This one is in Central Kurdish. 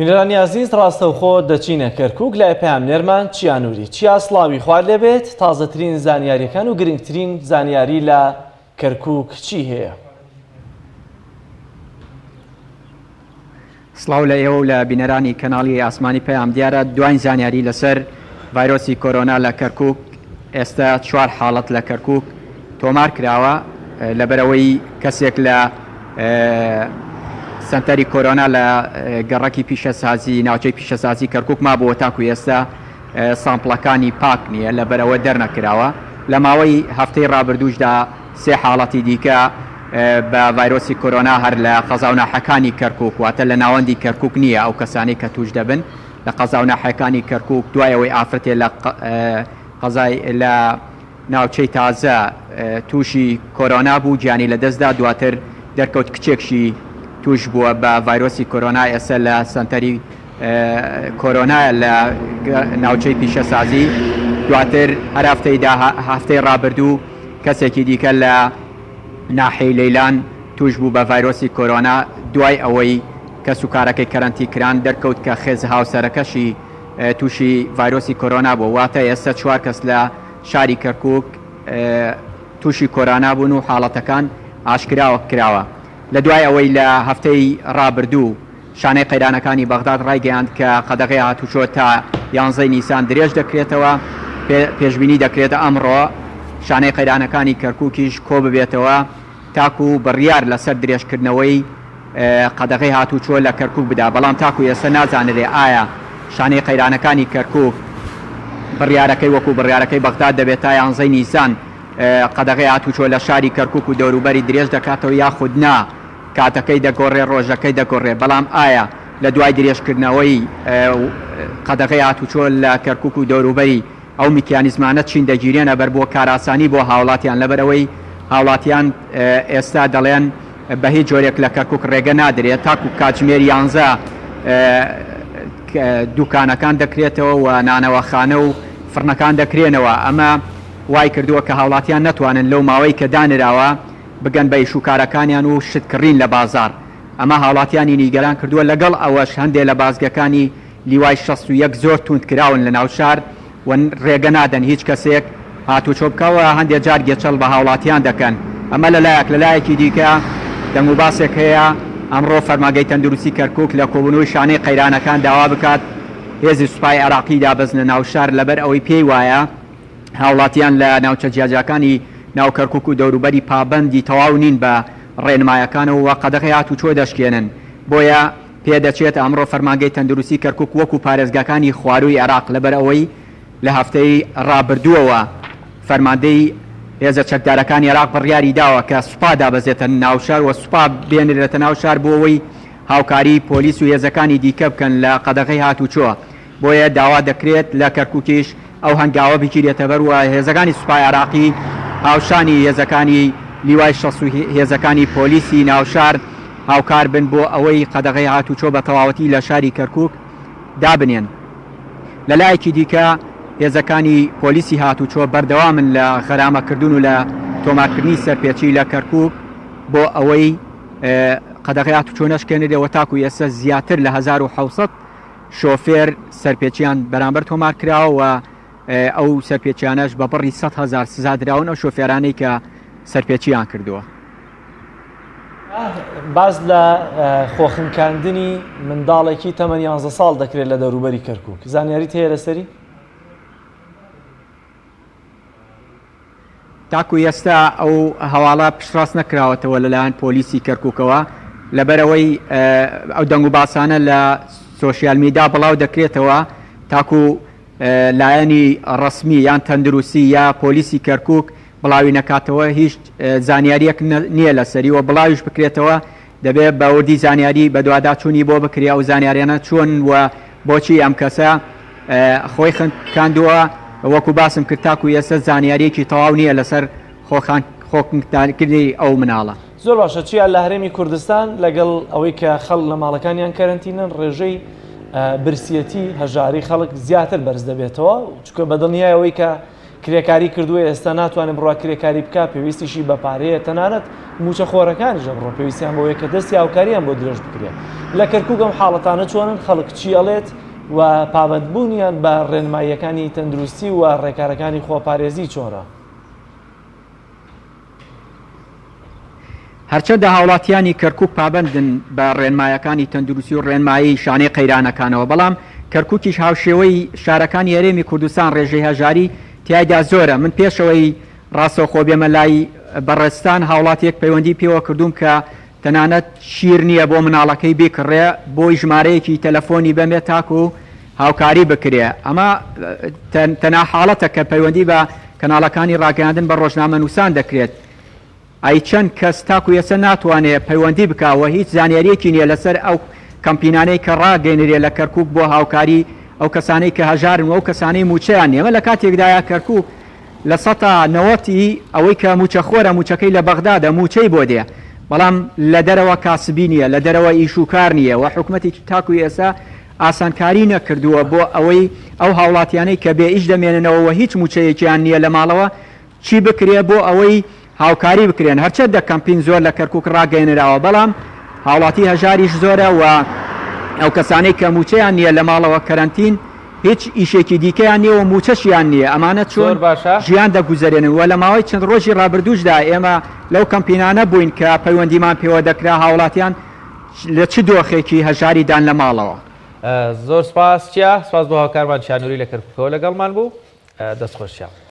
میرانی عزیز ڕاستەوخۆ دەچینە کەرکووک لای پامنێرمان چیانووری چیا سڵاوی خوارد لێبێت تازەترین زانیاریەکان و گرنگترین زانیاری لە کەرکووک چی هەیە؟ سڵاو لە ئێوە و لە بینەرانی کەناڵی ئاسمانی پەیام دیارە دوای زانیاری لەسەر ڤایرۆسی کۆرۆنا لە کەرکووک ئێستا 4 حاڵەت لە کەرکووک تۆمار کراوە لەبەرەوەی کەسێک لە سنتەری کۆرۆنا لە گەڕەکی پیشەسازی ناوچەی پیشەسازی کەرکووک مابووە تاکو ئێستا سامپڵەکانی پاک نییە لەبەرەوە دەرنەکراوە لە ماوەی هەفتەی ڕابردووشدا 3 حاڵەتی دیکە بە ڤایرۆسی کۆرۆنا هەر لە قەزاوناحەکانی کەرکووک واتە لە ناوەندی کەرکووک نییە ئەو کەسانی کە توش دەبن لە قەزاوناحەکانی کەرکووک دوایەوەی ئافرەتێ لە قەزای لە ناوچەی تازە تووشی کۆرۆنا بوو گیانی لەدەستدا دواتر دەرکەوت کچێکشی توش بووە بە ڤایرۆسی کۆرۆنا ئێستا لە سنتەری کۆرۆنایە لە ناوچەی پیشەسازی دواتر هەر هەفتەی ڕابردوو کەسێکی دیکە لە ناحەی لەیلان توش بوو بە ڤایرۆسی کۆرۆنا دوای ئەوەی کەس و کارەکەی کەرەنتی کران دەرکەوت کە خێز هاوسەرەکەشی تووشی ڤایرۆسی کۆرۆنا بوو واتە ئێستا 4 کەس لە شاری کەرکووک تووشی کۆرۆنا بوون و حاڵەتەکان ئاشکراوە کراوە لە دوای ئەوەی لە هەفتەی ڕابردوو شانەی قەیرانەکانی بەغداد ڕایگەیاند کە قەدەغی هاتوچۆ تا 11 نیسان درێژ دەکرێتەوە پێشبینی دەکرێتە ئەمڕۆ شانەی قەیرانەکانی کەرکووکیش کۆ ببێتەوە تاکو بڕیار لەسەر درێژکردنەوەی قەدەغی هاتوچۆ لە کەرکووک بدا بەڵام تاکو ئێستا نازانرێ ئایا شانەی قەیرانەکانی کەرکووک بڕیارەکەی وەکو بڕیارەکەی بەغداد دەبێت تا 11 نیسان قەدەغی هاتوچۆ لە شاری کەرکووک و دەوروبەری درێژ دەکاتەوە یاخود نا کاتەکەی دەگۆڕێ ڕۆژەکەی دەگۆڕێ بەڵام ئایا لە دوای درێژکردنەوەی قەدەغی هاتوچۆ لە کەرکووک و دەوروبەری ئەو میکانیزمانە چین دەگیرێنە بەر بۆ کاراسانی بۆ هاوڵاتیان لەبەرەوەی هاوڵاتیان ئێستا دەڵێن بە هیچ جۆرێک لە کەرکووک ڕێگە نادرێت تاکو کاتژمێر 11 دوکانەکان دەکرێتەوە و نانەوەخانە و فڕنەکان دەکرێنەوە ئەمە وای کردووە کە هاوڵاتیان نەتوانن لەو ماوەی کە دانراوە بگەن بە ئیشوکارەکانیان و شتکڕین لە بازار ئەمە هاوڵاتیانی نیگەران کردووە لەگەڵ ئەوەش هەندێک لە بازگەکانی لیوای 61 زۆر توند کراون لە ناو شار و ڕێگە نادەن هیچ کەسێک هاتوچۆ بکەوە هەندێک جار گێچەڵ بە هاوڵاتیان دەکەن ئەمە لەلایەکی دیکە دەنگ و باسێک هەیە ئەمڕۆ فەرماگەی تەندروستی کەرکووک لە کۆبوونەوەی شانەی قەیرانەکان داوا بکات هێزی سوپای عێراقی دابەزنە ناو شار لەبەر ئەوەی پێی وایە هاوڵاتیان لە ناوچە جیاجەکانی ناو کەرکووک و دەوروبەری پابەندی تەواو نین بە ڕێنمایەکانەوە و قەدەغی هاتوچۆ دەشکێنن بۆیە پێدەچێت ئەمڕۆ فەرمانگەی تەندروستی کەرکووک وەکو پارێزگاکانی خواروی عێراق لەبەر ئەوەی لە هەفتەی ڕابردووەوە فەرماندەی هێزە چەکدارەکانی عێراق بڕیاری داوە کە سوپا دابەزێتە ناوشار و سوپا بێنرێتە ناوشار بۆ ئەوەی هاوکاری پۆلیس و هێزەکانی دیکە بکەن لە قەدەغی هاتوچۆ بۆیە داوا دەکرێت لە کەرکووکیش ئەو هەنگاوە بگیرێتە بەر وە هێزەکانی سوپای عێراقی هاوشانی هێزەکانی لیوای شەس و هێزەکانی پۆلیسی ناوشار هاوکار بن بۆ ئەوەی قەدەغی هاتوچۆ بە تەواوەتی لە شاری کەرکووک دابنێن لەلایەکی دیکە هێزەکانی پۆلیسی هاتوچۆ بەردەوامن لە غەرامەکردن و لە تۆمارکردنی سەرپێچی لە کەرکووک بۆ ئەوەی قەدەغی هاتوچۆ نەشکێنرێەوە تاکو ئێستا زیاتر لە 1600 شۆفێر سەرپێچیان بەرامبەر تۆمار کراوە و ئەو سەرپێچیانەش بە بڕی 100,000 سزا دراون ئەو شۆفێرانەی کە سەرپێچیان کردووە. باز لە خۆخنکاندنی منداڵێکی تەمەن 11 ساڵ دەکرێت لە دەوروبەری کەرکووک زانیاریت هەیە لەسەری؟ تاکو ئێستا ئەو هەواڵە پشتڕاست نەکراوەتەوە لەلایەن پۆلیسی کەرکووکەوە لەبەرەوەی ئەو دەنگ و باسانە لە سۆشیال میدیا بڵاو دەکرێتەوە تاکو لایەنی ڕسمی یان تەندروستی یا پۆلیسی کەرکووک بڵاوی نەکاتەوە هیچ زانیاریەک نییە لەسەریەوە بڵاویش بکرێتەوە دەبێت بە وردی زانیاری بە دوواداچوونی بۆ بکریا و زانیاریانە چۆن و بۆچی ئەم کەسە خۆی کاندووە وەکو باسم کرد تاکو ئێستا زانیاریەکی تەواو نییە لەسەر خۆکردنی ئەو مناڵە. زۆر باشە چیان لە هەرێمی کوردستان لەگەڵ ئەوەی کە خەڵ لە ماڵەکانیان کەرەنتینن ڕێژەی برسیەتی هەژاری خەڵک زیاتر بەرز دەبێتەوە چکە بەدڵنیایەوەی کە کرێکاری کردووە ئێستا ناتوانێت بڕوا کرێکاری بکە پێویستیشی بە پارەیە تەنانەت موچە خۆرەکانیشە بڕۆ پێویستیان بۆیە کە دەستی هاوکاریان بۆ درێژ بکرێت لە کەرکووک ئەم حاڵەتانە چۆنن خەڵک چی ئەڵێت و پابەندبوونیان بە ڕێنماییەکانی تەندروستی و ڕێکارەکانی خۆپارێزی چۆنە؟ هەرچەندە هاوڵاتیانی کەرکووک پابندن بە ڕێنمایەکانی تەندروستی و ڕێنمایی شانەی قەیرانەکانەوە بەڵام کەرکووکیش هاوشێوەی شارەکانی هەرێمی کوردستان ڕێژەی هەژاری تیایدا زۆرە من پێشەوەی ڕاستەوخۆ بێمە لای بەڕێستان هاوڵاتیەک پەیوەندی پێوە کردوم کە تەنانەت شیر نییە بۆ مناڵەکەی بکڕێ بۆی ژمارەیەکی تەلەفۆنی بەمێ تاکو و هاوکاری بکرێ ئەمە تەنها حاڵەتە کە پەیوەندی بە کەناڵەکانی ڕاگەاندن بە ڕۆژنامە نووسان دەکرێت ئەی چەند کەس تاکو ێستا ناتوانێت پەیوەندی بکەوە هیچ زانیاریەکی نییە لەسەر ئەو کەمپینانەی کە ڕاگەێنرێ لە کەرکووک بۆ هاوکاری ئەو کەسانەی کە هەژارن و ئەو کەسانەی موچەیان نیەمە لە کاتێکدایە کەرکووک لە 90 ئەوەی کە موچە خۆرە موچەکەی لە بەغدادە موچەی بۆ دێ بەڵام لە دەرەوە کاسبی نییە لە دەرەوە ئیشوکار نییە و حکوومەتی تاکوی ئێستا ئاسانکاری نەکردووە بۆ ئەوەی ئەو هاوڵاتیانەی کە بێ ئیش دەمێننەوە هیچ موچەیەکیان نییە لە ماڵەوە چی بکرێ بۆ ئەوەی هاوکاری بکرێن هەرچەندە کەمپین زۆر لە کەرکووک ڕاگەێنراوە بەڵام هاوڵاتی هەژاریش زۆرە و ئەو کەسانەی کە موچەیان نییە لە ماڵەوە کەرەنتین هیچ ئیشێکی دیکەیان نییە و موچەشیان نییە ئەمانە چۆن ژیان دەگوزارێنن و لە ماوەی چەند ڕۆژی ڕابردووشدا ئێمە لەو کەمپینانە بووین کە پەیوەندیمان پێوە دەکرا هاوڵاتیان لە چ دۆخێکی هەژاریدان لە ماڵەوە زۆر سپاس چیا سپاس بۆ هاوکارمان چیانووری لە کەرکووکەوە لەگەڵمان بوو دەستخۆشیان